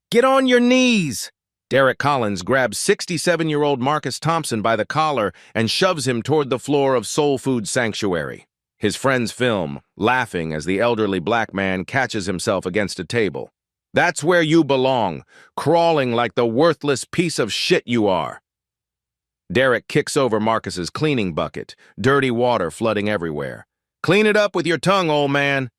Get on your knees! Derek Collins grabs 67-year-old Marcus Thompson by the collar and shoves him toward the floor of Soul Food Sanctuary. His friends film, laughing as the elderly black man catches himself against a table. That's where you belong, crawling like the worthless piece of shit you are. Derek kicks over Marcus's cleaning bucket, dirty water flooding everywhere. Clean it up with your tongue, old man.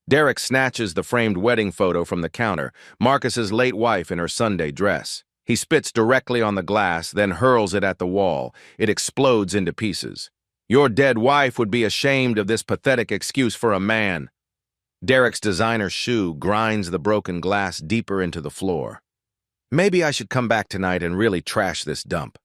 Derek snatches the framed wedding photo from the counter, Marcus's late wife in her Sunday dress. He spits directly on the glass, then hurls it at the wall. It explodes into pieces. Your dead wife would be ashamed of this pathetic excuse for a man. Derek's designer shoe grinds the broken glass deeper into the floor. Maybe I should come back tonight and really trash this dump.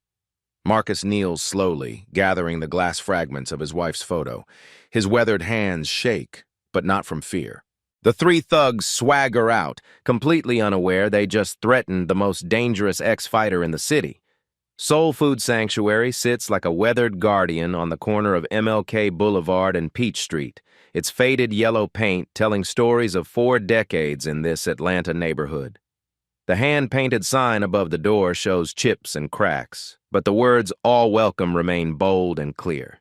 Marcus kneels slowly, gathering the glass fragments of his wife's photo. His weathered hands shake, but not from fear. The three thugs swagger out, completely unaware they just threatened the most dangerous ex-fighter in the city. Soul Food Sanctuary sits like a weathered guardian on the corner of MLK Boulevard and Peach Street, its faded yellow paint telling stories of 4 decades in this Atlanta neighborhood. The hand-painted sign above the door shows chips and cracks, but the words "All Welcome" remain bold and clear.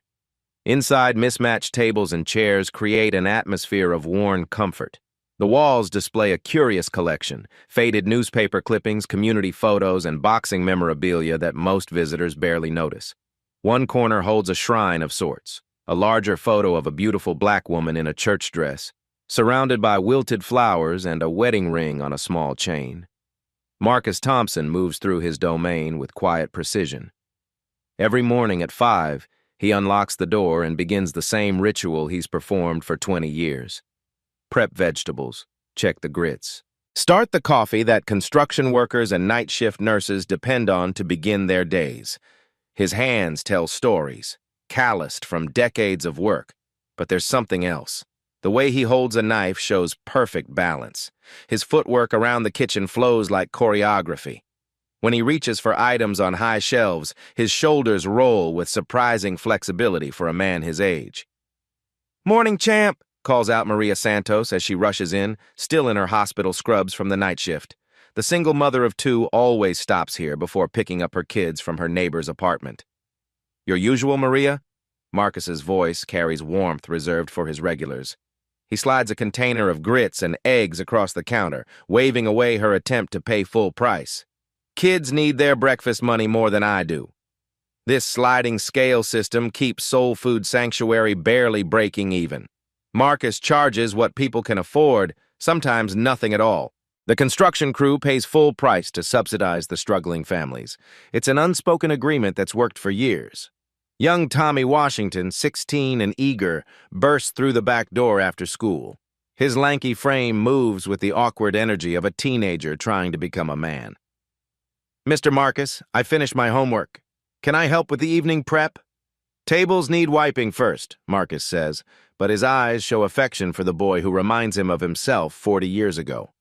Inside, mismatched tables and chairs create an atmosphere of worn comfort. The walls display a curious collection, faded newspaper clippings, community photos, and boxing memorabilia that most visitors barely notice. One corner holds a shrine of sorts, a larger photo of a beautiful black woman in a church dress, surrounded by wilted flowers and a wedding ring on a small chain. Marcus Thompson moves through his domain with quiet precision. Every morning at 5, he unlocks the door and begins the same ritual he's performed for 20 years. Prep vegetables, check the grits. Start the coffee that construction workers and night shift nurses depend on to begin their days. His hands tell stories, calloused from decades of work. But there's something else. The way he holds a knife shows perfect balance. His footwork around the kitchen flows like choreography. When he reaches for items on high shelves, his shoulders roll with surprising flexibility for a man his age. "Morning, champ," calls out Maria Santos as she rushes in, still in her hospital scrubs from the night shift. The single mother of 2 always stops here before picking up her kids from her neighbor's apartment. "Your usual, Maria?" Marcus's voice carries warmth reserved for his regulars. He slides a container of grits and eggs across the counter, waving away her attempt to pay full price. "Kids need their breakfast money more than I do." This sliding scale system keeps Soul Food Sanctuary barely breaking even. Marcus charges what people can afford, sometimes nothing at all. The construction crew pays full price to subsidize the struggling families. It's an unspoken agreement that's worked for years. Young Tommy Washington, 16 and eager, bursts through the back door after school. His lanky frame moves with the awkward energy of a teenager trying to become a man. "Mr. Marcus, I finished my homework. Can I help with the evening prep?" "Tables need wiping first," Marcus says, but his eyes show affection for the boy who reminds him of himself 40 years ago.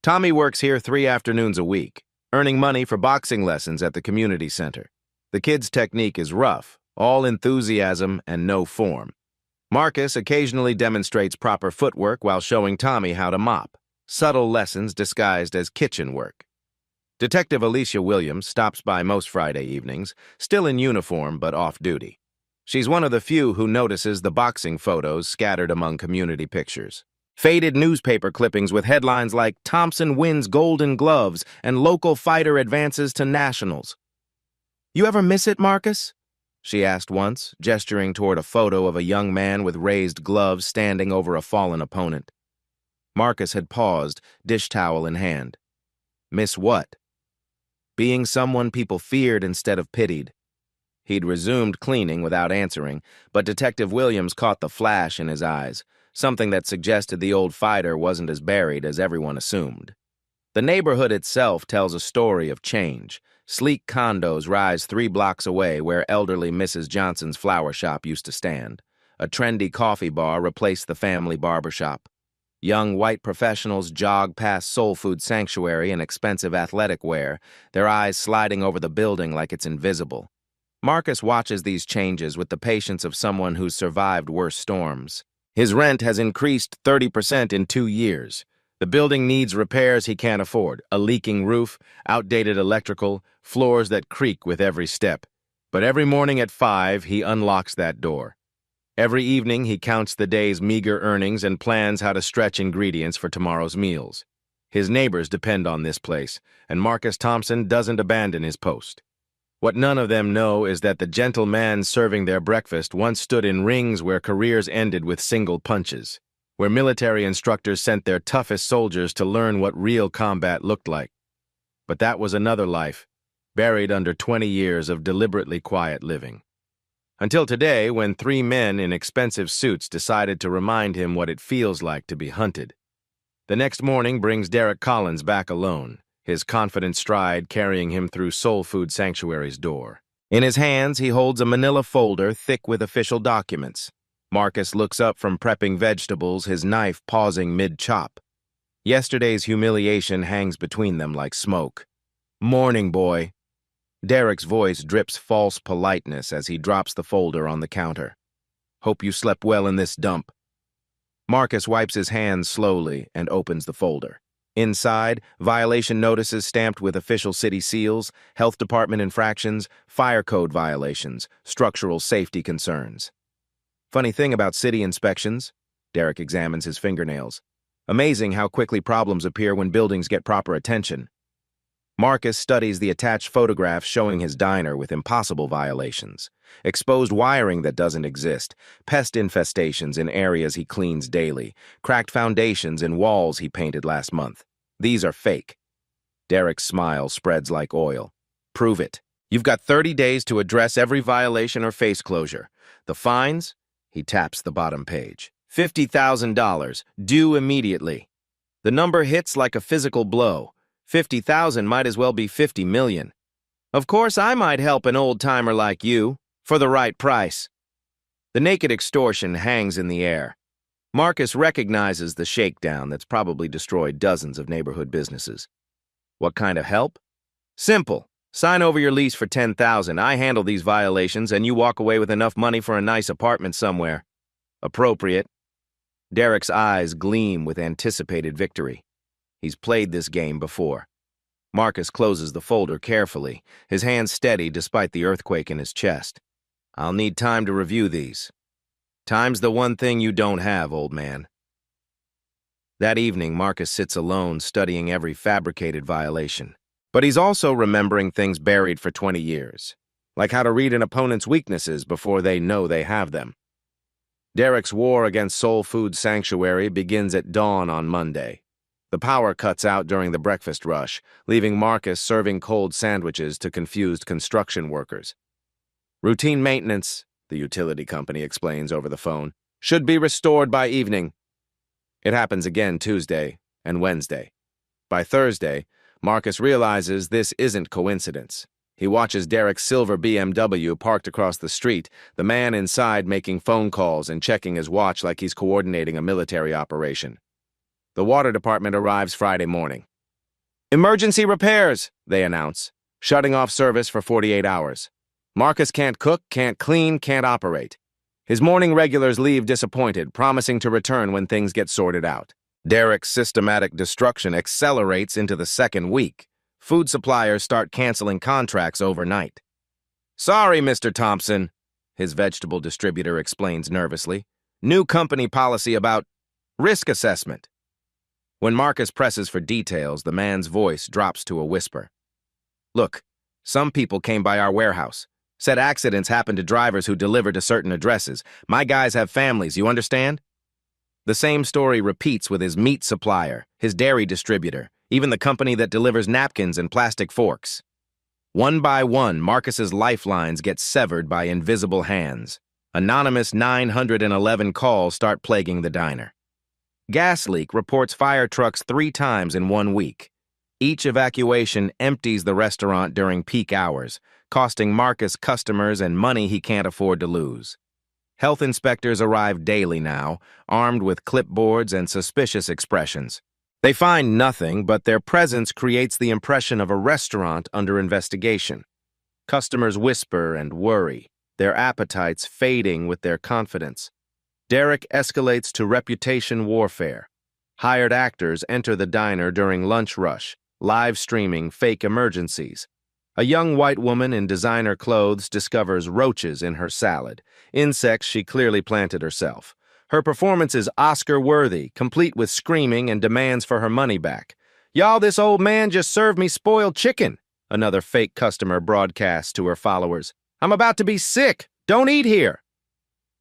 Tommy works here 3 afternoons a week, earning money for boxing lessons at the community center. The kid's technique is rough, all enthusiasm and no form. Marcus occasionally demonstrates proper footwork while showing Tommy how to mop, subtle lessons disguised as kitchen work. Detective Alicia Williams stops by most Friday evenings, still in uniform but off-duty. She's one of the few who notices the boxing photos scattered among community pictures. Faded newspaper clippings with headlines like "Thompson wins Golden Gloves" and "Local fighter advances to nationals." "You ever miss it, Marcus?" she asked once, gesturing toward a photo of a young man with raised gloves standing over a fallen opponent. Marcus had paused, dish towel in hand. Miss what? Being someone people feared instead of pitied. He'd resumed cleaning without answering, but Detective Williams caught the flash in his eyes, something that suggested the old fighter wasn't as buried as everyone assumed. The neighborhood itself tells a story of change. Sleek condos rise 3 blocks away where elderly Mrs. Johnson's flower shop used to stand. A trendy coffee bar replaced the family barbershop. Young white professionals jog past Soul Food Sanctuary in expensive athletic wear, their eyes sliding over the building like it's invisible. Marcus watches these changes with the patience of someone who's survived worse storms. His rent has increased 30% in 2 years. The building needs repairs he can't afford, a leaking roof, outdated electrical, floors that creak with every step. But every morning at 5, he unlocks that door. Every evening, he counts the day's meager earnings and plans how to stretch ingredients for tomorrow's meals. His neighbors depend on this place, and Marcus Thompson doesn't abandon his post. What none of them know is that the gentle man serving their breakfast once stood in rings where careers ended with single punches, where military instructors sent their toughest soldiers to learn what real combat looked like. But that was another life, buried under 20 years of deliberately quiet living. Until today, when 3 men in expensive suits decided to remind him what it feels like to be hunted. The next morning brings Derek Collins back alone, his confident stride carrying him through Soul Food Sanctuary's door. In his hands, he holds a manila folder thick with official documents. Marcus looks up from prepping vegetables, his knife pausing mid-chop. Yesterday's humiliation hangs between them like smoke. "Morning, boy." Derek's voice drips false politeness as he drops the folder on the counter. "Hope you slept well in this dump." Marcus wipes his hands slowly and opens the folder. Inside, violation notices stamped with official city seals, health department infractions, fire code violations, structural safety concerns. Funny thing about city inspections, Derek examines his fingernails. Amazing how quickly problems appear when buildings get proper attention. Marcus studies the attached photographs showing his diner with impossible violations, exposed wiring that doesn't exist, pest infestations in areas he cleans daily, cracked foundations in walls he painted last month. These are fake. Derek's smile spreads like oil. "Prove it. You've got 30 days to address every violation or face closure. The fines?" He taps the bottom page. $50,000, due immediately. The number hits like a physical blow. 50,000 might as well be 50 million. Of course, I might help an old-timer like you, for the right price. The naked extortion hangs in the air. Marcus recognizes the shakedown that's probably destroyed dozens of neighborhood businesses. What kind of help? Simple. Sign over your lease for 10,000. I handle these violations, and you walk away with enough money for a nice apartment somewhere. Appropriate. Derek's eyes gleam with anticipated victory. He's played this game before. Marcus closes the folder carefully, his hands steady despite the earthquake in his chest. "I'll need time to review these." "Time's the one thing you don't have, old man." That evening, Marcus sits alone studying every fabricated violation. But he's also remembering things buried for 20 years, like how to read an opponent's weaknesses before they know they have them. Derek's war against Soul Food Sanctuary begins at dawn on Monday. The power cuts out during the breakfast rush, leaving Marcus serving cold sandwiches to confused construction workers. "Routine maintenance," the utility company explains over the phone, "should be restored by evening." It happens again Tuesday and Wednesday. By Thursday, Marcus realizes this isn't coincidence. He watches Derek's silver BMW parked across the street, the man inside making phone calls and checking his watch like he's coordinating a military operation. The water department arrives Friday morning. "Emergency repairs," they announce, shutting off service for 48 hours. Marcus can't cook, can't clean, can't operate. His morning regulars leave disappointed, promising to return when things get sorted out. Derek's systematic destruction accelerates into the second week. Food suppliers start canceling contracts overnight. "Sorry, Mr. Thompson," his vegetable distributor explains nervously. "New company policy about risk assessment." When Marcus presses for details, the man's voice drops to a whisper. "Look, some people came by our warehouse. Said accidents happen to drivers who deliver to certain addresses. My guys have families, you understand?" The same story repeats with his meat supplier, his dairy distributor, even the company that delivers napkins and plastic forks. One by one, Marcus's lifelines get severed by invisible hands. Anonymous 911 calls start plaguing the diner. Gas leak reports fire trucks 3 times in 1 week. Each evacuation empties the restaurant during peak hours, costing Marcus customers and money he can't afford to lose. Health inspectors arrive daily now, armed with clipboards and suspicious expressions. They find nothing, but their presence creates the impression of a restaurant under investigation. Customers whisper and worry, their appetites fading with their confidence. Derek escalates to reputation warfare. Hired actors enter the diner during lunch rush, live streaming fake emergencies. A young white woman in designer clothes discovers roaches in her salad, insects she clearly planted herself. Her performance is Oscar-worthy, complete with screaming and demands for her money back. "Y'all, this old man just served me spoiled chicken," another fake customer broadcasts to her followers. "I'm about to be sick. Don't eat here."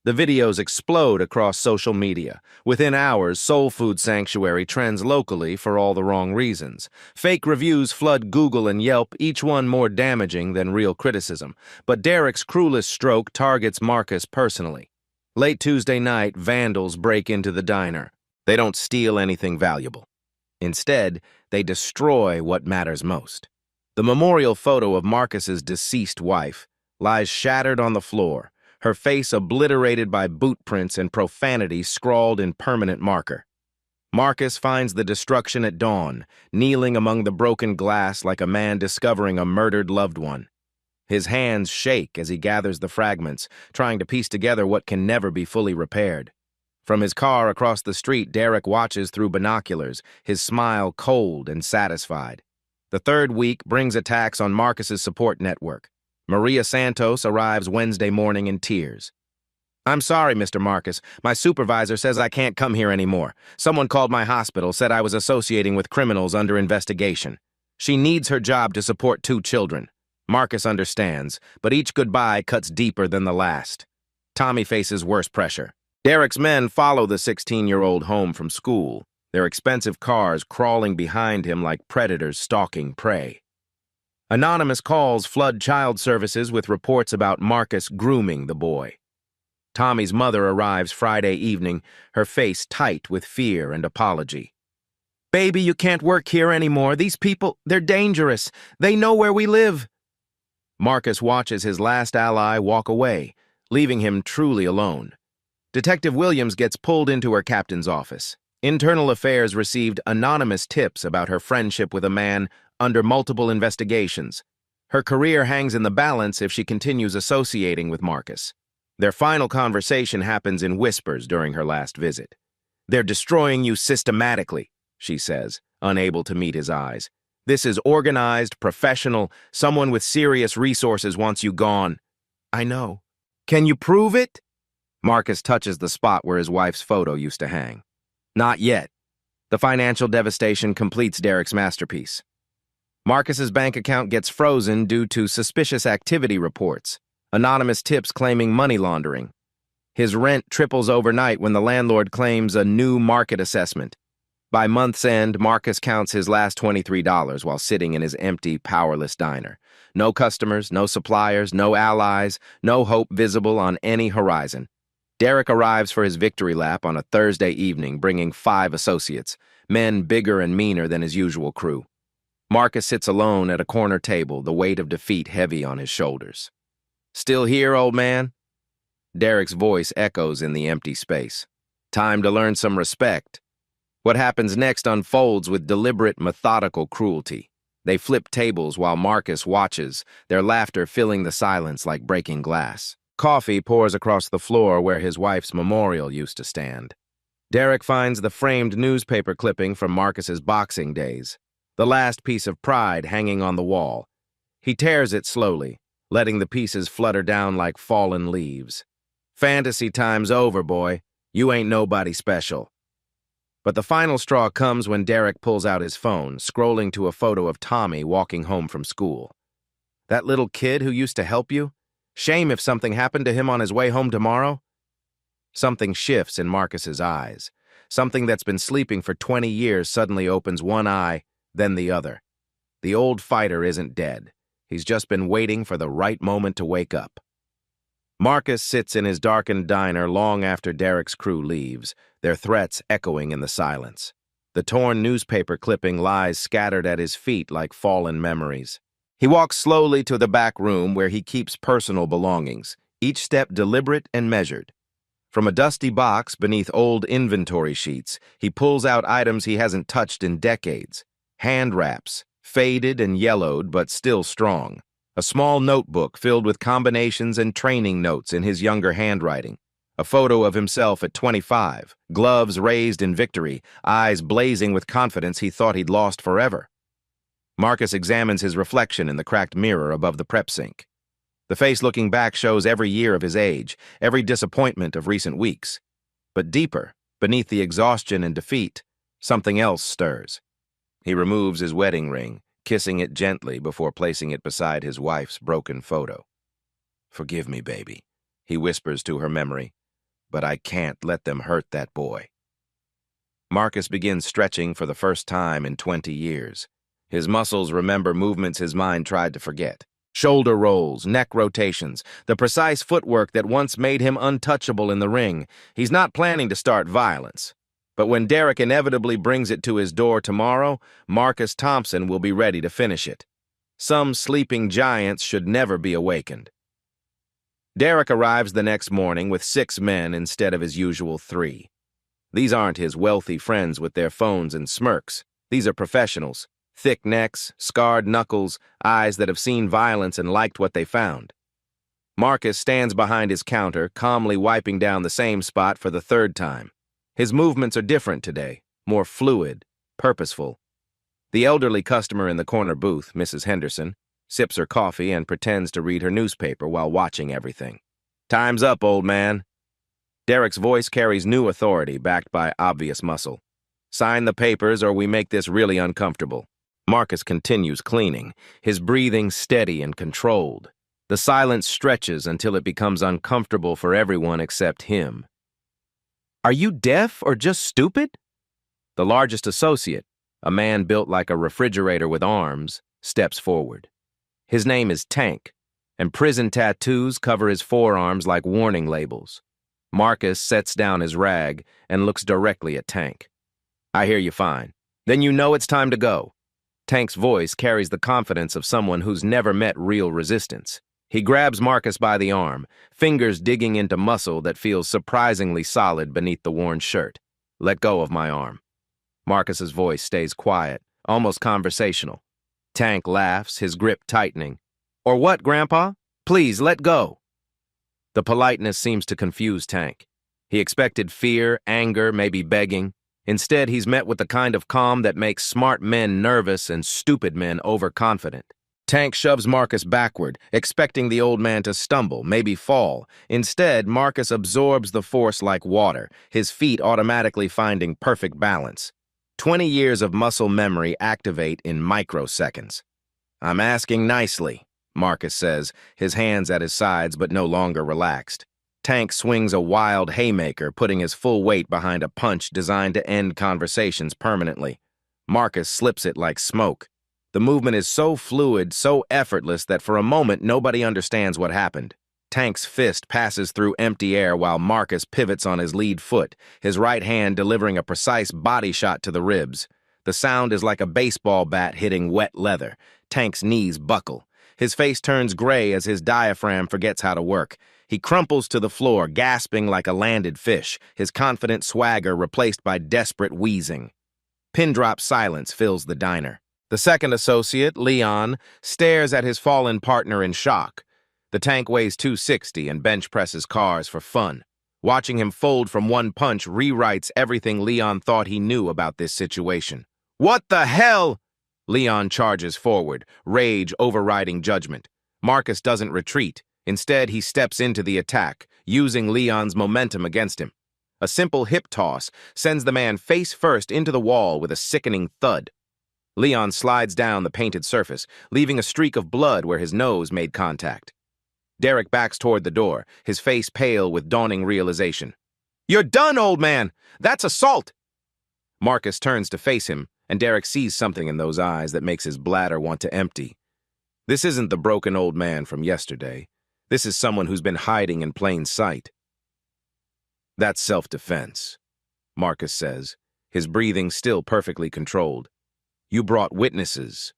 The videos explode across social media. Within hours, Soul Food Sanctuary trends locally for all the wrong reasons. Fake reviews flood Google and Yelp, each one more damaging than real criticism. But Derek's cruelest stroke targets Marcus personally. Late Tuesday night, vandals break into the diner. They don't steal anything valuable. Instead, they destroy what matters most. The memorial photo of Marcus's deceased wife lies shattered on the floor, her face obliterated by boot prints and profanity scrawled in permanent marker. Marcus finds the destruction at dawn, kneeling among the broken glass like a man discovering a murdered loved one. His hands shake as he gathers the fragments, trying to piece together what can never be fully repaired. From his car across the street, Derek watches through binoculars, his smile cold and satisfied. The third week brings attacks on Marcus's support network. Maria Santos arrives Wednesday morning in tears. "I'm sorry, Mr. Marcus. My supervisor says I can't come here anymore. Someone called my hospital, said I was associating with criminals under investigation. She needs her job to support 2 children. Marcus understands, but each goodbye cuts deeper than the last. Tommy faces worse pressure. Derek's men follow the 16-year-old home from school, their expensive cars crawling behind him like predators stalking prey. Anonymous calls flood child services with reports about Marcus grooming the boy. Tommy's mother arrives Friday evening, her face tight with fear and apology. "Baby, you can't work here anymore. These people, they're dangerous. They know where we live." Marcus watches his last ally walk away, leaving him truly alone. Detective Williams gets pulled into her captain's office. Internal Affairs received anonymous tips about her friendship with a man under multiple investigations. Her career hangs in the balance if she continues associating with Marcus. Their final conversation happens in whispers during her last visit. "They're destroying you systematically," she says, unable to meet his eyes. "This is organized, professional. Someone with serious resources wants you gone." "I know. Can you prove it?" Marcus touches the spot where his wife's photo used to hang. "Not yet." The financial devastation completes Derek's masterpiece. Marcus's bank account gets frozen due to suspicious activity reports, anonymous tips claiming money laundering. His rent triples overnight when the landlord claims a new market assessment. By month's end, Marcus counts his last $23 while sitting in his empty, powerless diner. No customers, no suppliers, no allies, no hope visible on any horizon. Derek arrives for his victory lap on a Thursday evening, bringing 5 associates, men bigger and meaner than his usual crew. Marcus sits alone at a corner table, the weight of defeat heavy on his shoulders. "Still here, old man?" Derek's voice echoes in the empty space. "Time to learn some respect." What happens next unfolds with deliberate, methodical cruelty. They flip tables while Marcus watches, their laughter filling the silence like breaking glass. Coffee pours across the floor where his wife's memorial used to stand. Derek finds the framed newspaper clipping from Marcus's boxing days, the last piece of pride hanging on the wall. He tears it slowly, letting the pieces flutter down like fallen leaves. "Fantasy time's over, boy. You ain't nobody special." But the final straw comes when Derek pulls out his phone, scrolling to a photo of Tommy walking home from school. "That little kid who used to help you? Shame if something happened to him on his way home tomorrow." Something shifts in Marcus's eyes. Something that's been sleeping for 20 years suddenly opens one eye, then the other. The old fighter isn't dead. He's just been waiting for the right moment to wake up. Marcus sits in his darkened diner long after Derek's crew leaves, their threats echoing in the silence. The torn newspaper clipping lies scattered at his feet like fallen memories. He walks slowly to the back room where he keeps personal belongings, each step deliberate and measured. From a dusty box beneath old inventory sheets, he pulls out items he hasn't touched in decades. Hand wraps, faded and yellowed but still strong. A small notebook filled with combinations and training notes in his younger handwriting. A photo of himself at 25, gloves raised in victory, eyes blazing with confidence he thought he'd lost forever. Marcus examines his reflection in the cracked mirror above the prep sink. The face looking back shows every year of his age, every disappointment of recent weeks. But deeper, beneath the exhaustion and defeat, something else stirs. He removes his wedding ring, kissing it gently before placing it beside his wife's broken photo. "Forgive me, baby," he whispers to her memory, "but I can't let them hurt that boy." Marcus begins stretching for the first time in 20 years. His muscles remember movements his mind tried to forget. Shoulder rolls, neck rotations, the precise footwork that once made him untouchable in the ring. He's not planning to start violence. But when Derek inevitably brings it to his door tomorrow, Marcus Thompson will be ready to finish it. Some sleeping giants should never be awakened. Derek arrives the next morning with 6 men instead of his usual 3. These aren't his wealthy friends with their phones and smirks. These are professionals. Thick necks, scarred knuckles, eyes that have seen violence and liked what they found. Marcus stands behind his counter, calmly wiping down the same spot for the 3rd time. His movements are different today, more fluid, purposeful. The elderly customer in the corner booth, Mrs. Henderson, sips her coffee and pretends to read her newspaper while watching everything. "Time's up, old man." Derek's voice carries new authority backed by obvious muscle. "Sign the papers or we make this really uncomfortable." Marcus continues cleaning, his breathing steady and controlled. The silence stretches until it becomes uncomfortable for everyone except him. "Are you deaf or just stupid?" The largest associate, a man built like a refrigerator with arms, steps forward. His name is Tank, and prison tattoos cover his forearms like warning labels. Marcus sets down his rag and looks directly at Tank. "I hear you fine. Then you know it's time to go." Tank's voice carries the confidence of someone who's never met real resistance. He grabs Marcus by the arm, fingers digging into muscle that feels surprisingly solid beneath the worn shirt. "Let go of my arm." Marcus's voice stays quiet, almost conversational. Tank laughs, his grip tightening. "Or what, Grandpa? Please, let go." The politeness seems to confuse Tank. He expected fear, anger, maybe begging. Instead, he's met with the kind of calm that makes smart men nervous and stupid men overconfident. Tank shoves Marcus backward, expecting the old man to stumble, maybe fall. Instead, Marcus absorbs the force like water, his feet automatically finding perfect balance. 20 years of muscle memory activate in microseconds. "I'm asking nicely," Marcus says, his hands at his sides but no longer relaxed. Tank swings a wild haymaker, putting his full weight behind a punch designed to end conversations permanently. Marcus slips it like smoke. The movement is so fluid, so effortless that for a moment nobody understands what happened. Tank's fist passes through empty air while Marcus pivots on his lead foot, his right hand delivering a precise body shot to the ribs. The sound is like a baseball bat hitting wet leather. Tank's knees buckle. His face turns gray as his diaphragm forgets how to work. He crumples to the floor, gasping like a landed fish, his confident swagger replaced by desperate wheezing. Pin-drop silence fills the diner. The second associate, Leon, stares at his fallen partner in shock. The Tank weighs 260 and bench presses cars for fun. Watching him fold from one punch rewrites everything Leon thought he knew about this situation. "What the hell?" Leon charges forward, rage overriding judgment. Marcus doesn't retreat. Instead, he steps into the attack, using Leon's momentum against him. A simple hip toss sends the man face first into the wall with a sickening thud. Leon slides down the painted surface, leaving a streak of blood where his nose made contact. Derek backs toward the door, his face pale with dawning realization. "You're done, old man! That's assault!" Marcus turns to face him, and Derek sees something in those eyes that makes his bladder want to empty. This isn't the broken old man from yesterday. This is someone who's been hiding in plain sight. "That's self-defense," Marcus says, his breathing still perfectly controlled. "You brought witnesses,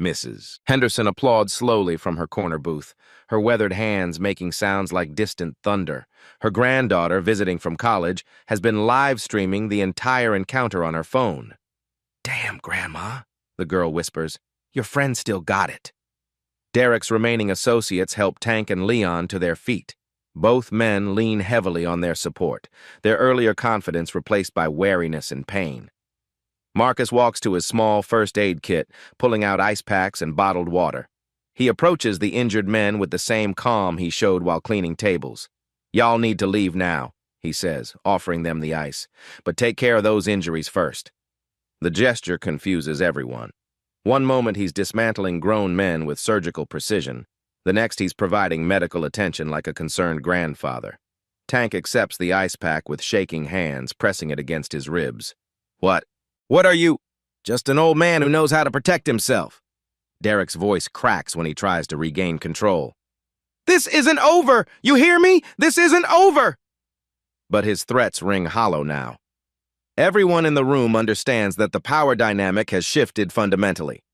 Mrs." Henderson applauds slowly from her corner booth, her weathered hands making sounds like distant thunder. Her granddaughter, visiting from college, has been live-streaming the entire encounter on her phone. "Damn, Grandma," the girl whispers. "Your friend still got it." Derek's remaining associates help Tank and Leon to their feet. Both men lean heavily on their support, their earlier confidence replaced by wariness and pain. Marcus walks to his small first aid kit, pulling out ice packs and bottled water. He approaches the injured men with the same calm he showed while cleaning tables. "Y'all need to leave now," he says, offering them the ice. "But take care of those injuries first." The gesture confuses everyone. One moment he's dismantling grown men with surgical precision. The next he's providing medical attention like a concerned grandfather. Tank accepts the ice pack with shaking hands, pressing it against his ribs. What are you? Just an old man who knows how to protect himself." Derek's voice cracks when he tries to regain control. "This isn't over! You hear me? This isn't over!" But his threats ring hollow now. Everyone in the room understands that the power dynamic has shifted fundamentally.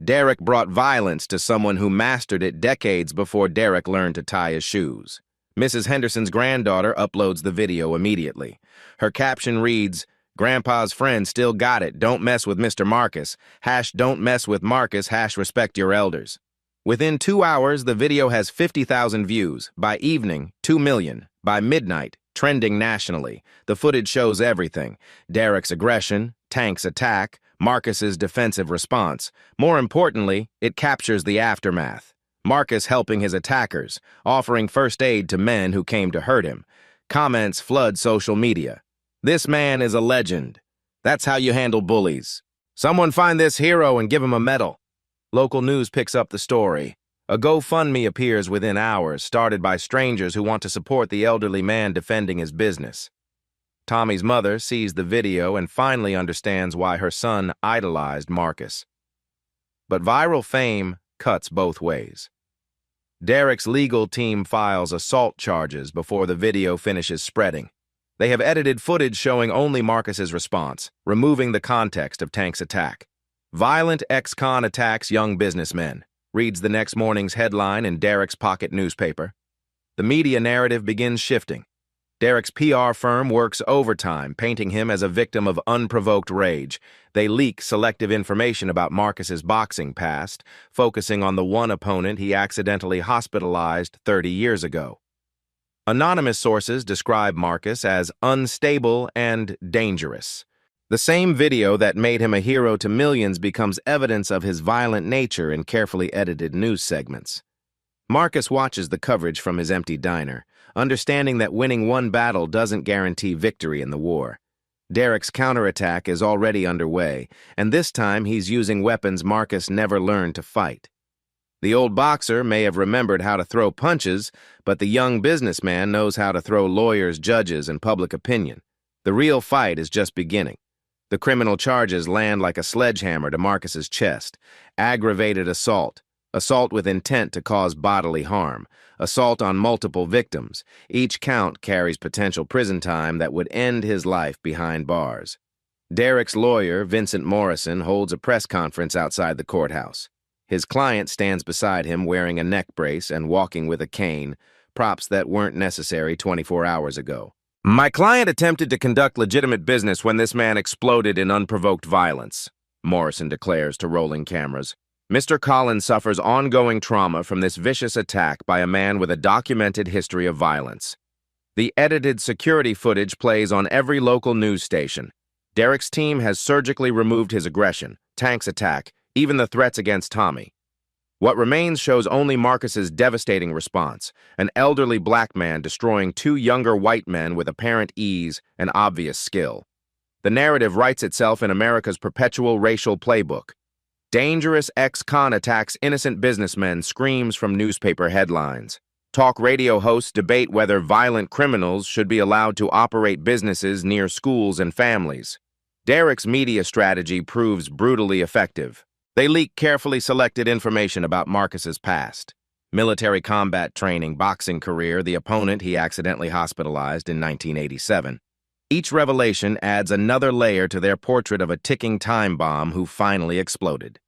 Derek brought violence to someone who mastered it decades before Derek learned to tie his shoes. Mrs. Henderson's granddaughter uploads the video immediately. Her caption reads, "Grandpa's friend still got it. Don't mess with Mr. Marcus. #don't mess with Marcus. #respect your elders." Within 2 hours, the video has 50,000 views. By evening, 2 million. By midnight, trending nationally. The footage shows everything. Derek's aggression, Tank's attack, Marcus's defensive response. More importantly, it captures the aftermath. Marcus helping his attackers, offering first aid to men who came to hurt him. Comments flood social media. "This man is a legend. That's how you handle bullies. Someone find this hero and give him a medal." Local news picks up the story. A GoFundMe appears within hours, started by strangers who want to support the elderly man defending his business. Tommy's mother sees the video and finally understands why her son idolized Marcus. But viral fame cuts both ways. Derek's legal team files assault charges before the video finishes spreading. They have edited footage showing only Marcus's response, removing the context of Tank's attack. "Violent ex-con attacks young businessmen," reads the next morning's headline in Derek's pocket newspaper. The media narrative begins shifting. Derek's PR firm works overtime, painting him as a victim of unprovoked rage. They leak selective information about Marcus's boxing past, focusing on the one opponent he accidentally hospitalized 30 years ago. Anonymous sources describe Marcus as unstable and dangerous. The same video that made him a hero to millions becomes evidence of his violent nature in carefully edited news segments. Marcus watches the coverage from his empty diner, understanding that winning one battle doesn't guarantee victory in the war. Derek's counterattack is already underway, and this time he's using weapons Marcus never learned to fight. The old boxer may have remembered how to throw punches, but the young businessman knows how to throw lawyers, judges, and public opinion. The real fight is just beginning. The criminal charges land like a sledgehammer to Marcus's chest. Aggravated assault, assault with intent to cause bodily harm, assault on multiple victims. Each count carries potential prison time that would end his life behind bars. Derek's lawyer, Vincent Morrison, holds a press conference outside the courthouse. His client stands beside him wearing a neck brace and walking with a cane, props that weren't necessary 24 hours ago. "My client attempted to conduct legitimate business when this man exploded in unprovoked violence," Morrison declares to rolling cameras. "Mr. Collins suffers ongoing trauma from this vicious attack by a man with a documented history of violence." The edited security footage plays on every local news station. Derek's team has surgically removed his aggression, Tank's attack, even the threats against Tommy. What remains shows only Marcus's devastating response, an elderly black man destroying 2 younger white men with apparent ease and obvious skill. The narrative writes itself in America's perpetual racial playbook. Dangerous ex-con attacks innocent businessmen screams from newspaper headlines. Talk radio hosts debate whether violent criminals should be allowed to operate businesses near schools and families. Derek's media strategy proves brutally effective. They leak carefully selected information about Marcus's past. Military combat training, boxing career, the opponent he accidentally hospitalized in 1987. Each revelation adds another layer to their portrait of a ticking time bomb who finally exploded.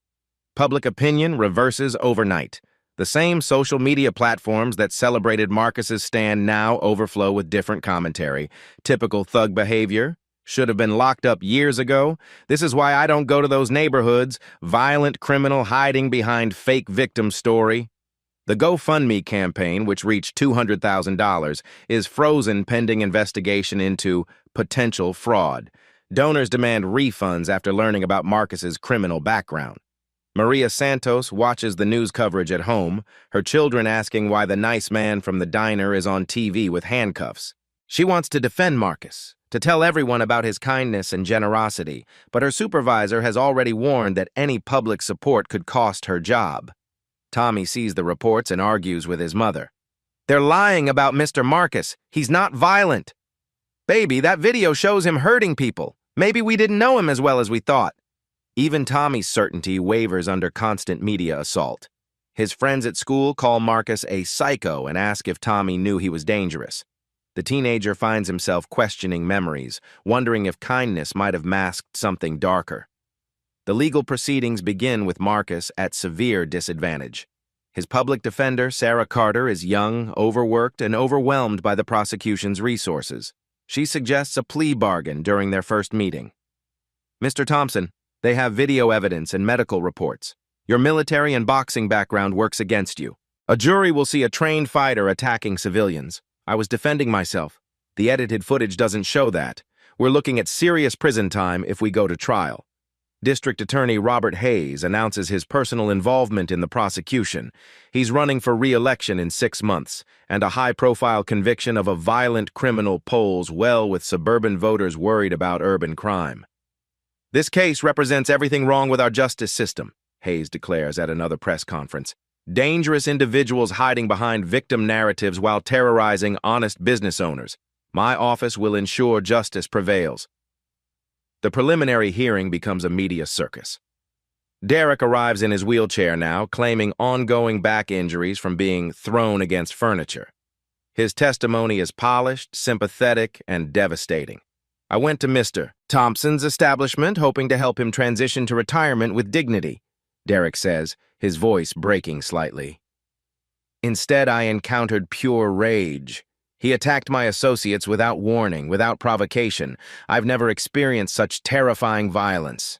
Public opinion reverses overnight. The same social media platforms that celebrated Marcus's stand now overflow with different commentary. Typical thug behavior. Should have been locked up years ago. This is why I don't go to those neighborhoods. Violent criminal hiding behind fake victim story. The GoFundMe campaign, which reached $200,000, is frozen pending investigation into potential fraud. Donors demand refunds after learning about Marcus's criminal background. Maria Santos watches the news coverage at home, her children asking why the nice man from the diner is on TV with handcuffs. She wants to defend Marcus, to tell everyone about his kindness and generosity, but her supervisor has already warned that any public support could cost her job. Tommy sees the reports and argues with his mother. "They're lying about Mr. Marcus. He's not violent." "Baby, that video shows him hurting people. Maybe we didn't know him as well as we thought." Even Tommy's certainty wavers under constant media assault. His friends at school call Marcus a psycho and ask if Tommy knew he was dangerous. The teenager finds himself questioning memories, wondering if kindness might have masked something darker. The legal proceedings begin with Marcus at severe disadvantage. His public defender, Sarah Carter, is young, overworked, and overwhelmed by the prosecution's resources. She suggests a plea bargain during their first meeting. "Mr. Thompson, they have video evidence and medical reports. Your military and boxing background works against you. A jury will see a trained fighter attacking civilians. I was defending myself. The edited footage doesn't show that. We're looking at serious prison time if we go to trial." District Attorney Robert Hayes announces his personal involvement in the prosecution. He's running for re-election in 6 months, and a high-profile conviction of a violent criminal polls well with suburban voters worried about urban crime. "This case represents everything wrong with our justice system," Hayes declares at another press conference. "Dangerous individuals hiding behind victim narratives while terrorizing honest business owners. My office will ensure justice prevails." The preliminary hearing becomes a media circus. Derek arrives in his wheelchair now, claiming ongoing back injuries from being thrown against furniture. His testimony is polished, sympathetic, and devastating. "I went to Mr. Thompson's establishment, hoping to help him transition to retirement with dignity," Derek says, his voice breaking slightly. "Instead, I encountered pure rage. He attacked my associates without warning, without provocation. I've never experienced such terrifying violence."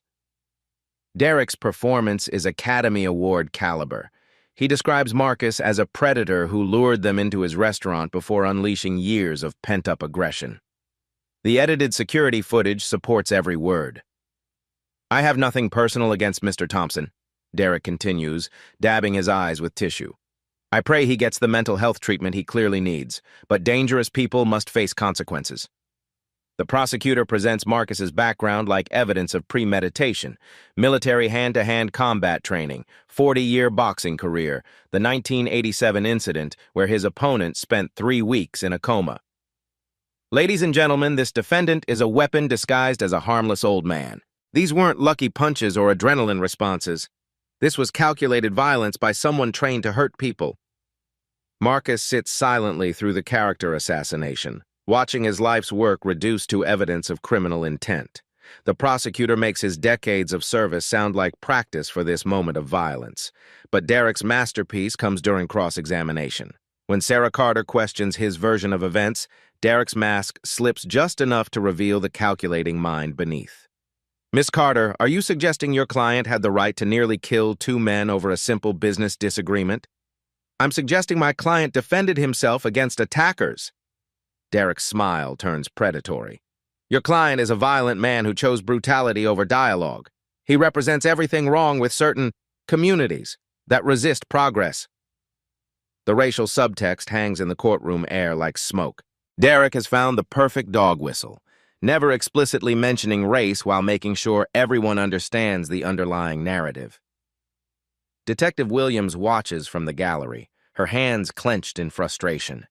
Derek's performance is Academy Award caliber. He describes Marcus as a predator who lured them into his restaurant before unleashing years of pent-up aggression. The edited security footage supports every word. "I have nothing personal against Mr. Thompson," Derek continues, dabbing his eyes with tissue. "I pray he gets the mental health treatment he clearly needs, but dangerous people must face consequences." The prosecutor presents Marcus's background like evidence of premeditation: military hand-to-hand combat training, 40-year boxing career, the 1987 incident where his opponent spent 3 weeks in a coma. "Ladies and gentlemen, this defendant is a weapon disguised as a harmless old man. These weren't lucky punches or adrenaline responses. This was calculated violence by someone trained to hurt people." Marcus sits silently through the character assassination, watching his life's work reduced to evidence of criminal intent. The prosecutor makes his decades of service sound like practice for this moment of violence. But Derek's masterpiece comes during cross-examination. When Sarah Carter questions his version of events, Derek's mask slips just enough to reveal the calculating mind beneath. "Miss Carter, are you suggesting your client had the right to nearly kill 2 men over a simple business disagreement?" "I'm suggesting my client defended himself against attackers." Derek's smile turns predatory. "Your client is a violent man who chose brutality over dialogue. He represents everything wrong with certain communities that resist progress." The racial subtext hangs in the courtroom air like smoke. Derek has found the perfect dog whistle, never explicitly mentioning race while making sure everyone understands the underlying narrative. Detective Williams watches from the gallery, her hands clenched in frustration.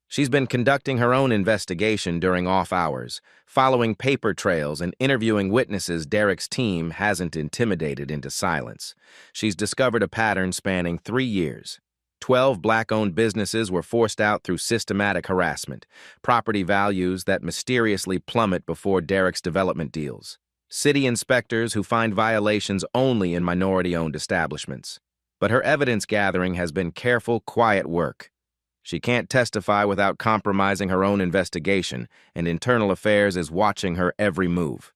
She's been conducting her own investigation during off hours, following paper trails and interviewing witnesses Derek's team hasn't intimidated into silence. She's discovered a pattern spanning 3 years. 12 Black-owned businesses were forced out through systematic harassment, property values that mysteriously plummet before Derek's development deals, city inspectors who find violations only in minority-owned establishments. But her evidence gathering has been careful, quiet work. She can't testify without compromising her own investigation, and Internal Affairs is watching her every move.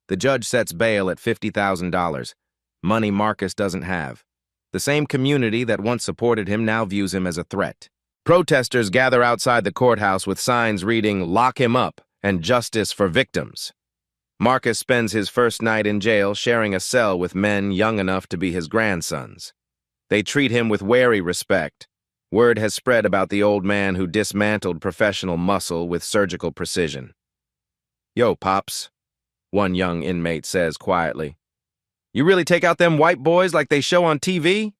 The judge sets bail at $50,000, money Marcus doesn't have. The same community that once supported him now views him as a threat. Protesters gather outside the courthouse with signs reading, "Lock him up," and "Justice for victims." Marcus spends his first night in jail sharing a cell with men young enough to be his grandsons. They treat him with wary respect. Word has spread about the old man who dismantled professional muscle with surgical precision. "Yo, Pops," one young inmate says quietly. "You really take out them white boys like they show on TV?"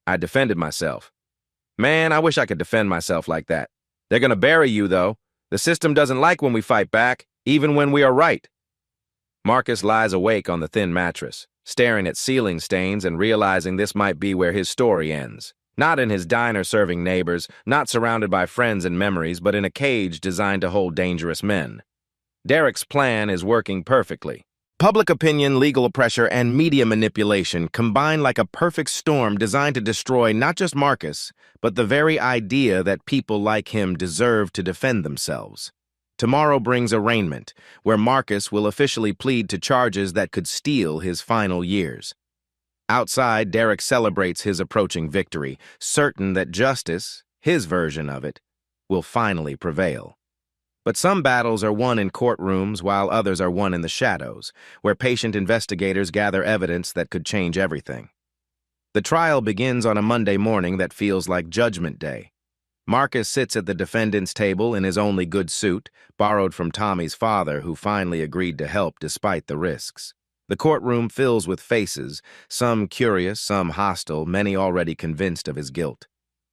I defended myself. "Man, I wish I could defend myself like that. They're gonna bury you, though. The system doesn't like when we fight back, even when we are right." Marcus lies awake on the thin mattress, staring at ceiling stains and realizing this might be where his story ends. Not in his diner serving neighbors, not surrounded by friends and memories, but in a cage designed to hold dangerous men. Derek's plan is working perfectly. Public opinion, legal pressure, and media manipulation combine like a perfect storm designed to destroy not just Marcus, but the very idea that people like him deserve to defend themselves. Tomorrow brings arraignment, where Marcus will officially plead to charges that could steal his final years. Outside, Derek celebrates his approaching victory, certain that justice, his version of it, will finally prevail. But some battles are won in courtrooms while others are won in the shadows, where patient investigators gather evidence that could change everything. The trial begins on a Monday morning that feels like Judgment Day. Marcus sits at the defendant's table in his only good suit, borrowed from Tommy's father, who finally agreed to help despite the risks. The courtroom fills with faces, some curious, some hostile, many already convinced of his guilt.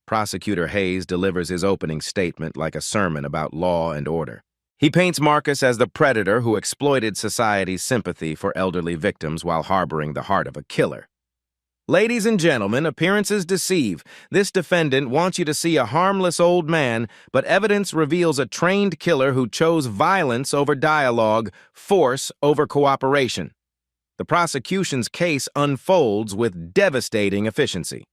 Prosecutor Hayes delivers his opening statement like a sermon about law and order. He paints Marcus as the predator who exploited society's sympathy for elderly victims while harboring the heart of a killer. "Ladies and gentlemen, appearances deceive. This defendant wants you to see a harmless old man, but evidence reveals a trained killer who chose violence over dialogue, force over cooperation." The prosecution's case unfolds with devastating efficiency.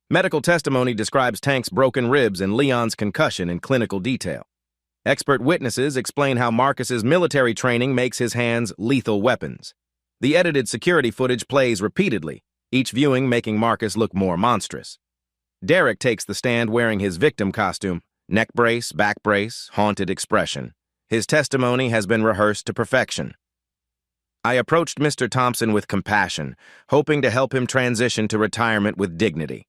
Medical testimony describes Tank's broken ribs and Leon's concussion in clinical detail. Expert witnesses explain how Marcus's military training makes his hands lethal weapons. The edited security footage plays repeatedly, each viewing making Marcus look more monstrous. Derek takes the stand wearing his victim costume, neck brace, back brace, haunted expression. His testimony has been rehearsed to perfection. I approached Mr. Thompson with compassion, hoping to help him transition to retirement with dignity.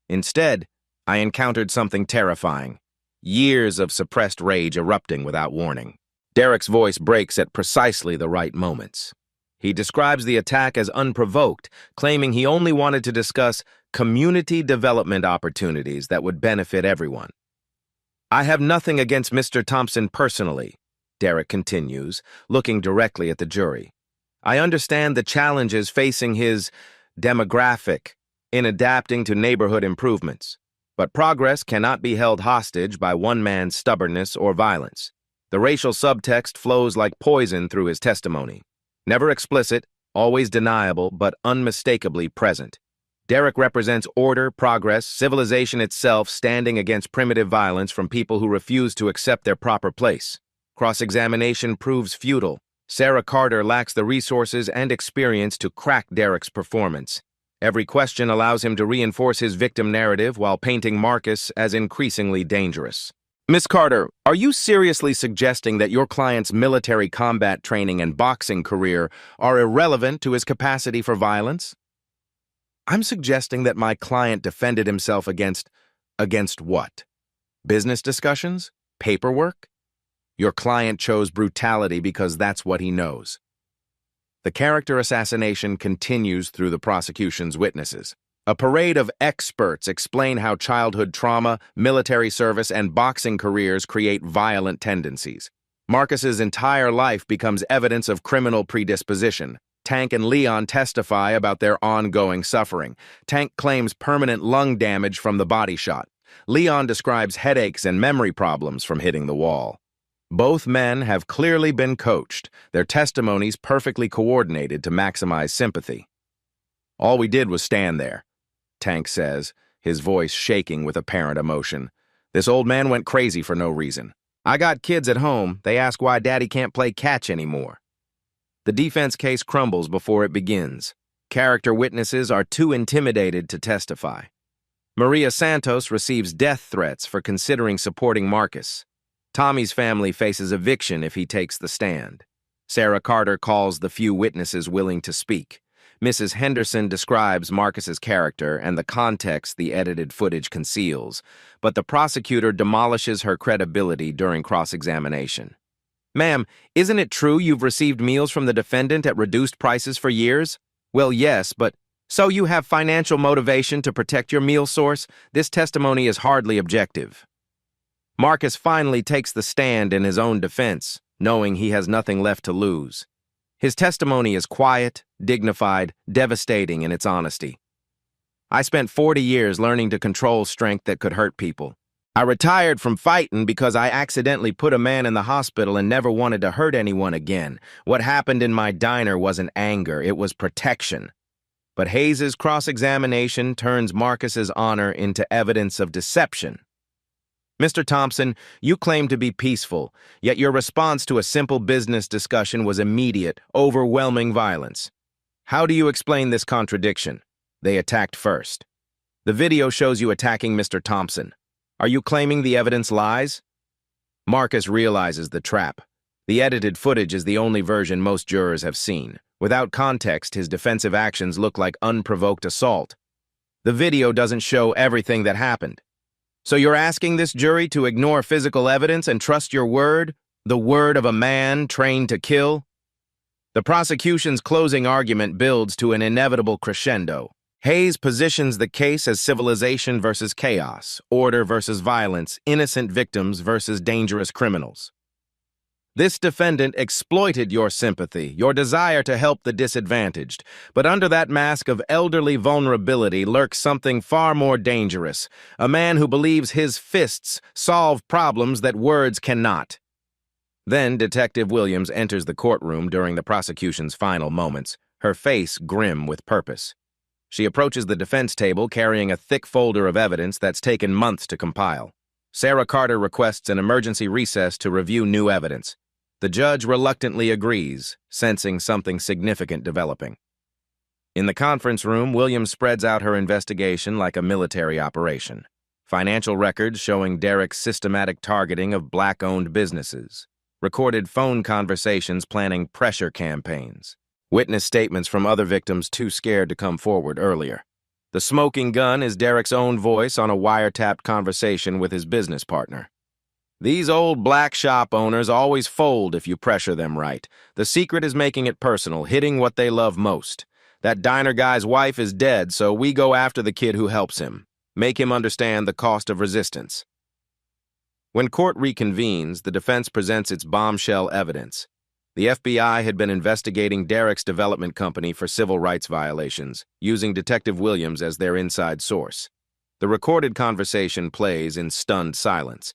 Instead, I encountered something terrifying, years of suppressed rage erupting without warning. Derek's voice breaks at precisely the right moments. He describes the attack as unprovoked, claiming he only wanted to discuss community development opportunities that would benefit everyone. "I have nothing against Mr. Thompson personally," Derek continues, looking directly at the jury. "I understand the challenges facing his demographic in adapting to neighborhood improvements, but progress cannot be held hostage by one man's stubbornness or violence." The racial subtext flows like poison through his testimony. Never explicit, always deniable, but unmistakably present. Derek represents order, progress, civilization itself standing against primitive violence from people who refuse to accept their proper place. Cross-examination proves futile. Sarah Carter lacks the resources and experience to crack Derek's performance. Every question allows him to reinforce his victim narrative while painting Marcus as increasingly dangerous. "Miss Carter, are you seriously suggesting that your client's military combat training and boxing career are irrelevant to his capacity for violence?" "I'm suggesting that my client defended himself against what? Business discussions? Paperwork? Your client chose brutality because that's what he knows." The character assassination continues through the prosecution's witnesses. A parade of experts explain how childhood trauma, military service, and boxing careers create violent tendencies. Marcus's entire life becomes evidence of criminal predisposition. Tank and Leon testify about their ongoing suffering. Tank claims permanent lung damage from the body shot. Leon describes headaches and memory problems from hitting the wall. Both men have clearly been coached, their testimonies perfectly coordinated to maximize sympathy. "All we did was stand there," Tank says, his voice shaking with apparent emotion. "This old man went crazy for no reason. I got kids at home, they ask why Daddy can't play catch anymore." The defense case crumbles before it begins. character witnesses are too intimidated to testify. Maria Santos receives death threats for considering supporting Marcus. Tommy's family faces eviction if he takes the stand. Sarah Carter calls the few witnesses willing to speak. Mrs. Henderson describes Marcus's character and the context the edited footage conceals, but the prosecutor demolishes her credibility during cross-examination. "Ma'am, isn't it true you've received meals from the defendant at reduced prices for years?" "Well, yes, but so you have financial motivation to protect your meal source? This testimony is hardly objective." Marcus finally takes the stand in his own defense, knowing he has nothing left to lose. His testimony is quiet, dignified, devastating in its honesty. "I spent 40 years learning to control strength that could hurt people. I retired from fighting because I accidentally put a man in the hospital and never wanted to hurt anyone again. What happened in my diner wasn't anger, it was protection." But Hayes's cross-examination turns Marcus's honor into evidence of deception. "Mr. Thompson, you claim to be peaceful, yet your response to a simple business discussion was immediate, overwhelming violence. How do you explain this contradiction? They attacked first. The video shows you attacking Mr. Thompson. Are you claiming the evidence lies?" Marcus realizes the trap. The edited footage is the only version most jurors have seen. Without context, his defensive actions look like unprovoked assault. The video doesn't show everything that happened. "So you're asking this jury to ignore physical evidence and trust your word, the word of a man trained to kill?" The prosecution's closing argument builds to an inevitable crescendo. Hayes positions the case as civilization versus chaos, order versus violence, innocent victims versus dangerous criminals. "This defendant exploited your sympathy, your desire to help the disadvantaged, but under that mask of elderly vulnerability lurks something far more dangerous, a man who believes his fists solve problems that words cannot." Then Detective Williams enters the courtroom during the prosecution's final moments, her face grim with purpose. She approaches the defense table carrying a thick folder of evidence that's taken months to compile. Sarah Carter requests an emergency recess to review new evidence. The judge reluctantly agrees, sensing something significant developing. In the conference room, Williams spreads out her investigation like a military operation. Financial records showing Derek's systematic targeting of black-owned businesses. Recorded phone conversations planning pressure campaigns. Witness statements from other victims too scared to come forward earlier. The smoking gun is Derek's own voice on a wiretapped conversation with his business partner. "These old black shop owners always fold if you pressure them right. The secret is making it personal, hitting what they love most. That diner guy's wife is dead, so we go after the kid who helps him. Make him understand the cost of resistance." When court reconvenes, the defense presents its bombshell evidence. The FBI had been investigating Derek's development company for civil rights violations, using Detective Williams as their inside source. The recorded conversation plays in stunned silence.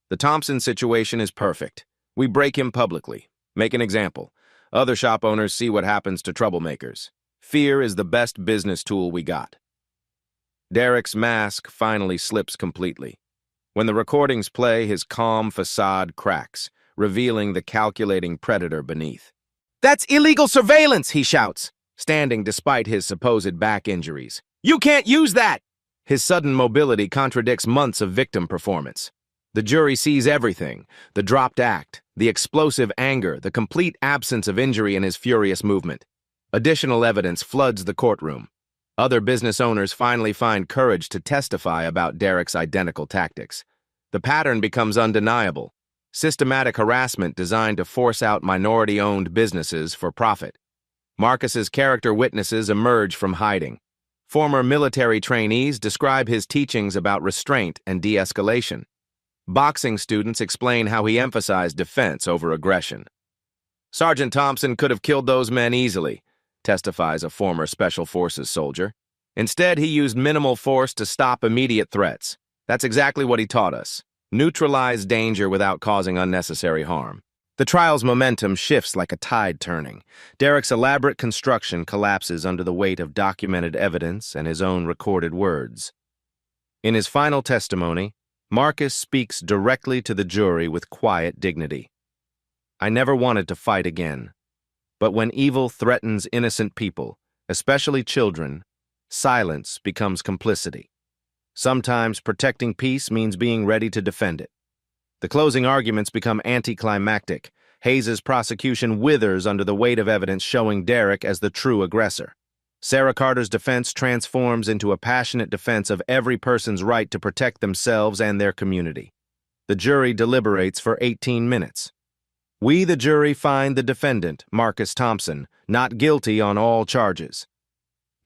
"The Thompson situation is perfect. We break him publicly. Make an example. Other shop owners see what happens to troublemakers. Fear is the best business tool we got." Derek's mask finally slips completely. When the recordings play, his calm facade cracks, revealing the calculating predator beneath. "That's illegal surveillance," he shouts, standing despite his supposed back injuries. "You can't use that!" His sudden mobility contradicts months of victim performance. The jury sees everything: the dropped act, the explosive anger, the complete absence of injury in his furious movement. Additional evidence floods the courtroom. Other business owners finally find courage to testify about Derek's identical tactics. The pattern becomes undeniable: systematic harassment designed to force out minority-owned businesses for profit. Marcus's character witnesses emerge from hiding. Former military trainees describe his teachings about restraint and de-escalation. Boxing students explain how he emphasized defense over aggression. "Sergeant Thompson could have killed those men easily," testifies a former Special Forces soldier. "Instead, he used minimal force to stop immediate threats. That's exactly what he taught us. Neutralize danger without causing unnecessary harm." The trial's momentum shifts like a tide turning. Derek's elaborate construction collapses under the weight of documented evidence and his own recorded words. In his final testimony, Marcus speaks directly to the jury with quiet dignity. "I never wanted to fight again. But when evil threatens innocent people, especially children, silence becomes complicity. Sometimes protecting peace means being ready to defend it. The closing arguments become anticlimactic. Hayes's prosecution withers under the weight of evidence showing Derek as the true aggressor. Sarah Carter's defense transforms into a passionate defense of every person's right to protect themselves and their community. The jury deliberates for 18 minutes. We, the jury, find the defendant, Marcus Thompson, not guilty on all charges.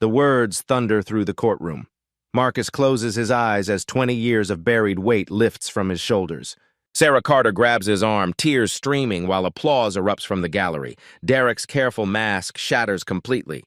The words thunder through the courtroom. Marcus closes his eyes as 20 years of buried weight lifts from his shoulders. Sarah Carter grabs his arm, tears streaming while applause erupts from the gallery. Derek's careful mask shatters completely.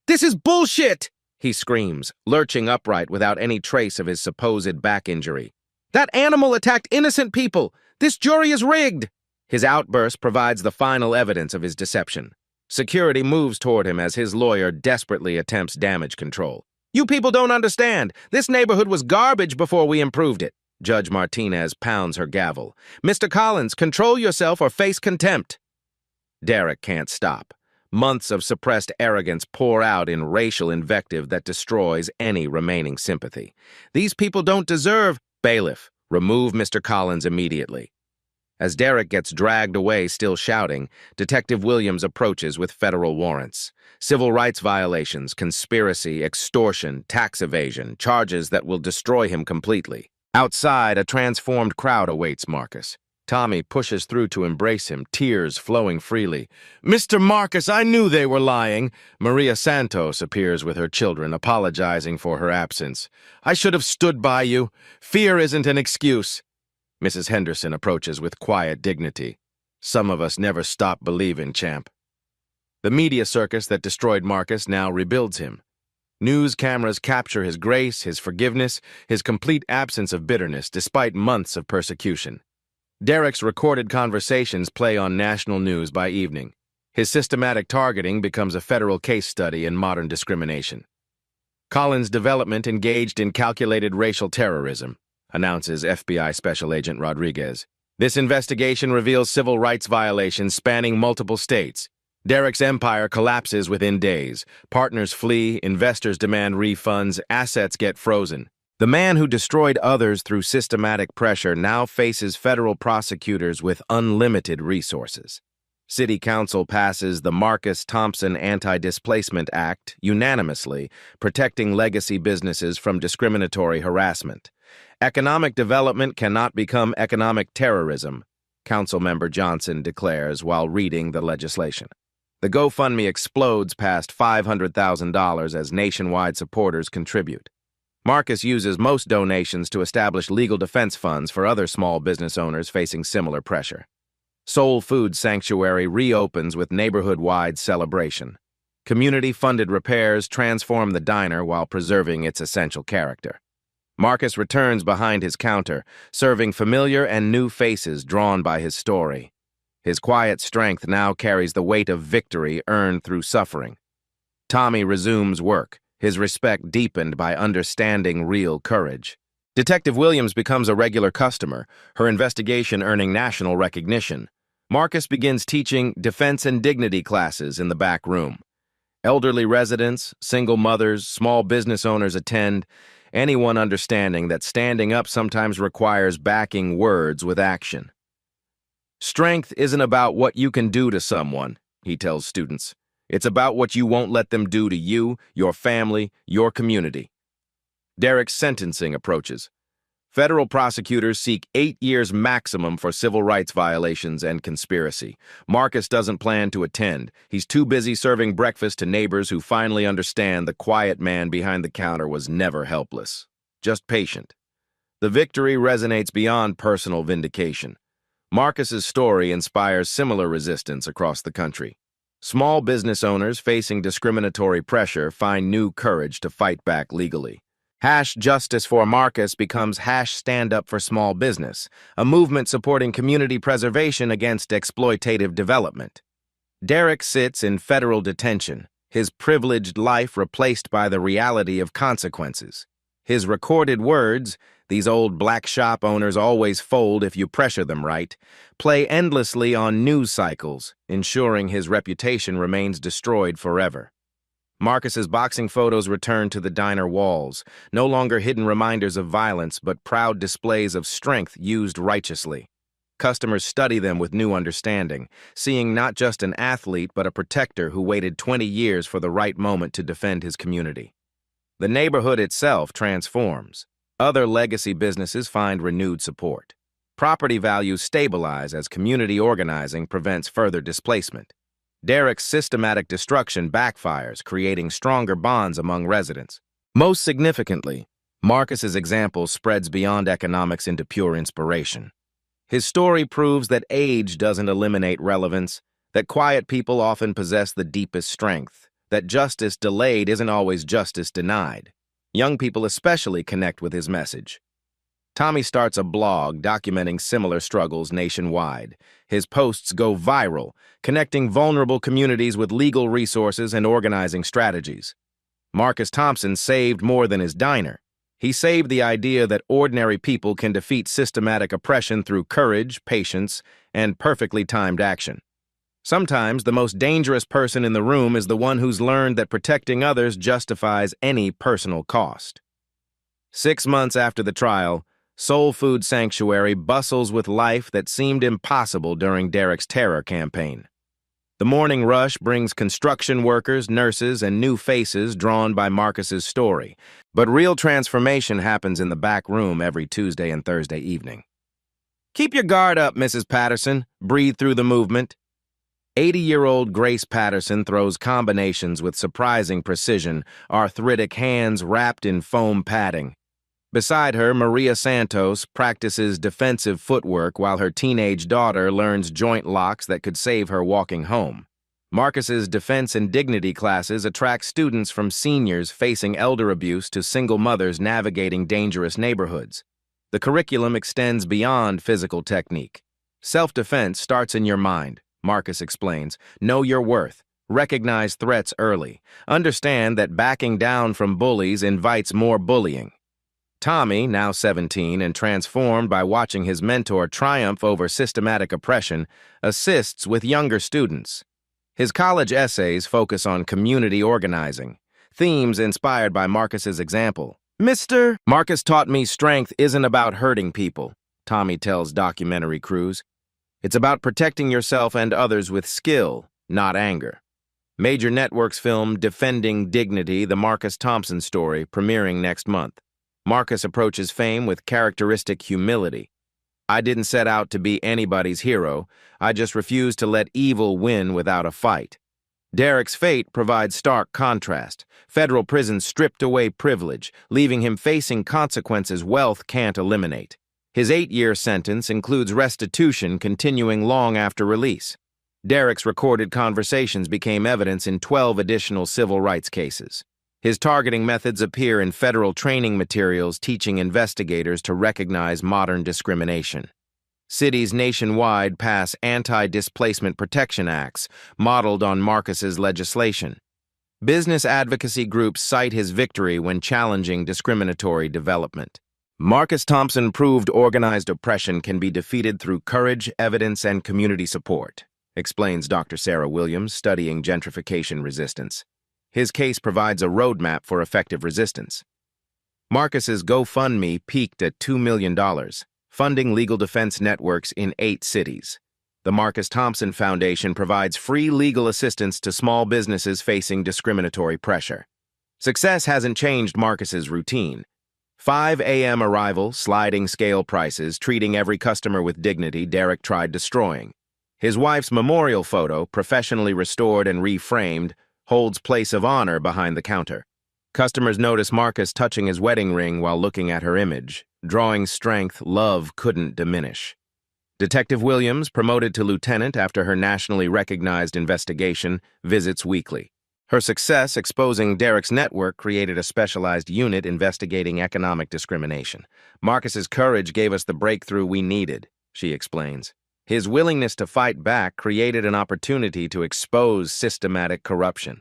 "This is bullshit!" he screams, lurching upright without any trace of his supposed back injury. "That animal attacked innocent people! This jury is rigged!" His outburst provides the final evidence of his deception. Security moves toward him as his lawyer desperately attempts damage control. "You people don't understand. This neighborhood was garbage before we improved it." Judge Martinez pounds her gavel. "Mr. Collins, control yourself or face contempt." Derek can't stop. Months of suppressed arrogance pour out in racial invective that destroys any remaining sympathy. "These people don't deserve—" "Bailiff, remove Mr. Collins immediately." As Derek gets dragged away still shouting, Detective Williams approaches with federal warrants. Civil rights violations, conspiracy, extortion, tax evasion, charges that will destroy him completely. Outside, a transformed crowd awaits Marcus. Tommy pushes through to embrace him, tears flowing freely. "Mr. Marcus, I knew they were lying." Maria Santos appears with her children, apologizing for her absence. "I should have stood by you. Fear isn't an excuse." Mrs. Henderson approaches with quiet dignity. "Some of us never stop believing, champ." The media circus that destroyed Marcus now rebuilds him. News cameras capture his grace, his forgiveness, his complete absence of bitterness despite months of persecution. Derek's recorded conversations play on national news by evening. His systematic targeting becomes a federal case study in modern discrimination. Collins' development engaged in calculated racial terrorism, announces FBI Special Agent Rodriguez. This investigation reveals civil rights violations spanning multiple states. Derek's empire collapses within days. Partners flee, investors demand refunds, assets get frozen. The man who destroyed others through systematic pressure now faces federal prosecutors with unlimited resources. City Council passes the Marcus Thompson Anti-Displacement Act unanimously, protecting legacy businesses from discriminatory harassment. Economic development cannot become economic terrorism, Councilmember Johnson declares while reading the legislation. The GoFundMe explodes past $500,000 as nationwide supporters contribute. Marcus uses most donations to establish legal defense funds for other small business owners facing similar pressure. Soul Food Sanctuary reopens with neighborhood-wide celebration. Community-funded repairs transform the diner while preserving its essential character. Marcus returns behind his counter, serving familiar and new faces drawn by his story. His quiet strength now carries the weight of victory earned through suffering. Tommy resumes work, his respect deepened by understanding real courage. Detective Williams becomes a regular customer, her investigation earning national recognition. Marcus begins teaching defense and dignity classes in the back room. Elderly residents, single mothers, small business owners attend, anyone understanding that standing up sometimes requires backing words with action. "Strength isn't about what you can do to someone," he tells students. "It's about what you won't let them do to you, your family, your community." Derek's sentencing approaches. Federal prosecutors seek 8 years maximum for civil rights violations and conspiracy. Marcus doesn't plan to attend. He's too busy serving breakfast to neighbors who finally understand the quiet man behind the counter was never helpless, just patient. The victory resonates beyond personal vindication. Marcus's story inspires similar resistance across the country. Small business owners facing discriminatory pressure find new courage to fight back legally. #Justice for Marcus becomes #Stand Up for Small Business, a movement supporting community preservation against exploitative development. Derek sits in federal detention, his privileged life replaced by the reality of consequences. His recorded words, "These old black shop owners always fold if you pressure them right," play endlessly on news cycles, ensuring his reputation remains destroyed forever. Marcus's boxing photos return to the diner walls, no longer hidden reminders of violence, but proud displays of strength used righteously. Customers study them with new understanding, seeing not just an athlete but a protector who waited 20 years for the right moment to defend his community. The neighborhood itself transforms. Other legacy businesses find renewed support. Property values stabilize as community organizing prevents further displacement. Derek's systematic destruction backfires, creating stronger bonds among residents. Most significantly, Marcus's example spreads beyond economics into pure inspiration. His story proves that age doesn't eliminate relevance, that quiet people often possess the deepest strength, that justice delayed isn't always justice denied. Young people especially connect with his message. Tommy starts a blog documenting similar struggles nationwide. His posts go viral, connecting vulnerable communities with legal resources and organizing strategies. Marcus Thompson saved more than his diner. He saved the idea that ordinary people can defeat systematic oppression through courage, patience, and perfectly timed action. Sometimes the most dangerous person in the room is the one who's learned that protecting others justifies any personal cost. 6 months after the trial, Soul Food Sanctuary bustles with life that seemed impossible during Derek's terror campaign. The morning rush brings construction workers, nurses, and new faces drawn by Marcus's story. But real transformation happens in the back room every Tuesday and Thursday evening. "Keep your guard up, Mrs. Patterson," breathe through the movement. 80-year-old Grace Patterson throws combinations with surprising precision, arthritic hands wrapped in foam padding. Beside her, Maria Santos practices defensive footwork while her teenage daughter learns joint locks that could save her walking home. Marcus's defense and dignity classes attract students from seniors facing elder abuse to single mothers navigating dangerous neighborhoods. The curriculum extends beyond physical technique. Self-defense starts in your mind, Marcus explains. Know your worth. Recognize threats early. Understand that backing down from bullies invites more bullying. Tommy, now 17 and transformed by watching his mentor triumph over systematic oppression, assists with younger students. His college essays focus on community organizing, themes inspired by Marcus's example. "Mr. Marcus taught me strength isn't about hurting people," Tommy tells documentary crews. "It's about protecting yourself and others with skill, not anger." Major Networks film Defending Dignity, the Marcus Thompson story, premiering next month. Marcus approaches fame with characteristic humility. "I didn't set out to be anybody's hero. I just refused to let evil win without a fight." Derek's fate provides stark contrast. Federal prison stripped away privilege, leaving him facing consequences wealth can't eliminate. His 8-year sentence includes restitution continuing long after release. Derek's recorded conversations became evidence in 12 additional civil rights cases. His targeting methods appear in federal training materials teaching investigators to recognize modern discrimination. Cities nationwide pass anti-displacement protection acts modeled on Marcus's legislation. Business advocacy groups cite his victory when challenging discriminatory development. Marcus Thompson proved organized oppression can be defeated through courage, evidence, and community support, explains Dr. Sarah Williams, studying gentrification resistance. His case provides a roadmap for effective resistance. Marcus's GoFundMe peaked at $2 million, funding legal defense networks in 8 cities. The Marcus Thompson Foundation provides free legal assistance to small businesses facing discriminatory pressure. Success hasn't changed Marcus's routine. 5 a.m. arrival, sliding scale prices, treating every customer with dignity Derek tried destroying. His wife's memorial photo, professionally restored and reframed, holds place of honor behind the counter. Customers notice Marcus touching his wedding ring while looking at her image. Drawing strength, love couldn't diminish. Detective Williams, promoted to lieutenant after her nationally recognized investigation, visits weekly. Her success exposing Derek's network created a specialized unit investigating economic discrimination. Marcus's courage gave us the breakthrough we needed, she explains. His willingness to fight back created an opportunity to expose systematic corruption.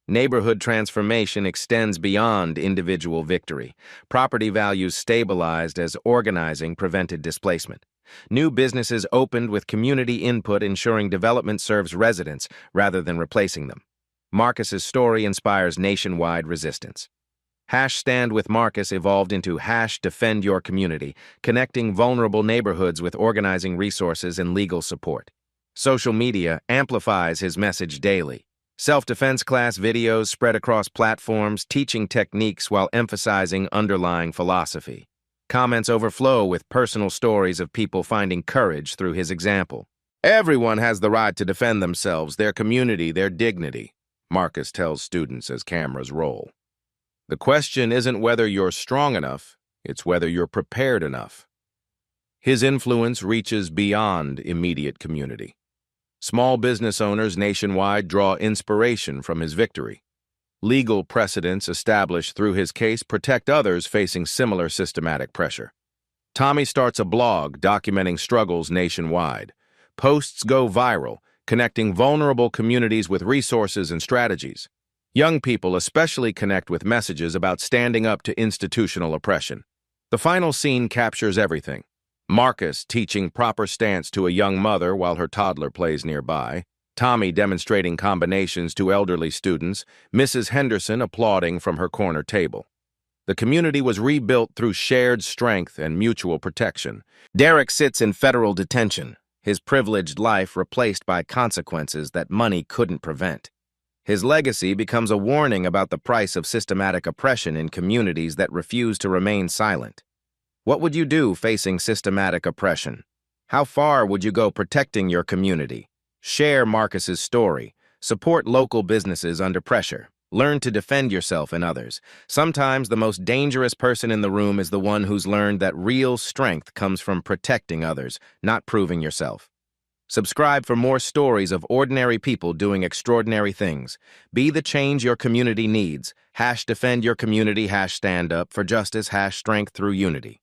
Neighborhood transformation extends beyond individual victory. Property values stabilized as organizing prevented displacement. New businesses opened with community input, ensuring development serves residents rather than replacing them. Marcus's story inspires nationwide resistance. Stand with Marcus evolved into defend your community, connecting vulnerable neighborhoods with organizing resources and legal support. Social media amplifies his message daily. Self-defense class videos spread across platforms, teaching techniques while emphasizing underlying philosophy. Comments overflow with personal stories of people finding courage through his example. Everyone has the right to defend themselves, their community, their dignity, Marcus tells students as cameras roll. The question isn't whether you're strong enough, it's whether you're prepared enough. His influence reaches beyond immediate community. Small business owners nationwide draw inspiration from his victory. Legal precedents established through his case protect others facing similar systematic pressure. Tommy starts a blog documenting struggles nationwide. Posts go viral, connecting vulnerable communities with resources and strategies. Young people especially connect with messages about standing up to institutional oppression. The final scene captures everything. Marcus teaching proper stance to a young mother while her toddler plays nearby. Tommy demonstrating combinations to elderly students. Mrs. Henderson applauding from her corner table. The community was rebuilt through shared strength and mutual protection. Derek sits in federal detention, his privileged life replaced by consequences that money couldn't prevent. His legacy becomes a warning about the price of systematic oppression in communities that refuse to remain silent. What would you do facing systematic oppression? How far would you go protecting your community? Share Marcus's story. Support local businesses under pressure. Learn to defend yourself and others. Sometimes the most dangerous person in the room is the one who's learned that real strength comes from protecting others, not proving yourself. Subscribe for more stories of ordinary people doing extraordinary things. Be the change your community needs. Defend your community. Stand up for justice. Strength through unity.